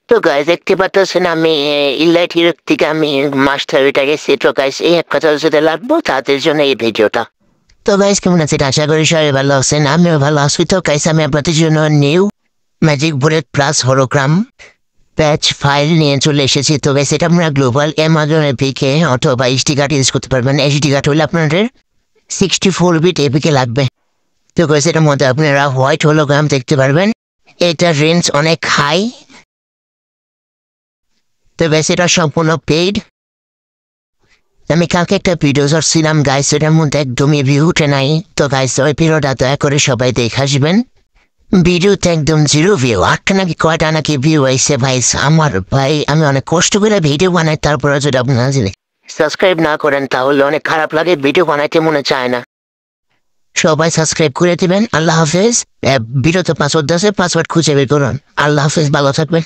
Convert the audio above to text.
তো গাইস দেখতে পাচ্ছেন আমি ইলাইট হিরো থেকে আমি মাস্টার হয়ে গেছি। তো গাইস এই এক কথা যদি লাগবো তাদের জন্য এই ভিডিওটা। তো গাইস কেমন আছেন? আশা করি সবাই ভালো আছেন, আমিও ভালো আছি। তো গাইস আমি আপনাদের জন্য new magic bullet plus hologram patch file নিয়ে চলে এসেছি। তো গাইস এটা আপনারা গ্লোবাল অ্যামাজন এপিকে অথবা এইচডি কার্ড ইউজ করতে পারবেন। এইচডি কার্ড হলে আপনাদের 64 বিট এপিকে লাগবে। তো গাইস এটার মধ্যে আপনারা হোয়াইট হলোগ্রাম দেখতে পারবেন। এটার রেঞ্জ অনেক হাই। তো গাইস এটা সম্পূর্ণ পেইড। আমি কালকে একটা ভিডিও করছিলাম গাইস, এটার মধ্যে একদমই ভিউ উঠে নাই। তো গাইস ওই ভিডিওটা দয়া করে সবাই দেখে আসবেন। ভিডিওতে একদম 0 ভিউ, 8টা নাকি কয়টা নাকি ভিউ আইসে ভাই। আমার ভাই আমি অনেক কষ্ট করে ভিডিও বানাই, তারপরে যদি আপনারা যদি সাবস্ক্রাইব না করেন তাহলে অনেক খারাপ লাগে, ভিডিও বানাইতে মনে চায় না। সবাই সাবস্ক্রাইব করে দিবেন। আল্লাহ হাফেজ। ভিডিওতে পাসওয়ার্ড আছে, পাসওয়ার্ড খুঁজে বের করুন। আল্লাহ হাফেজ, ভালো থাকবেন।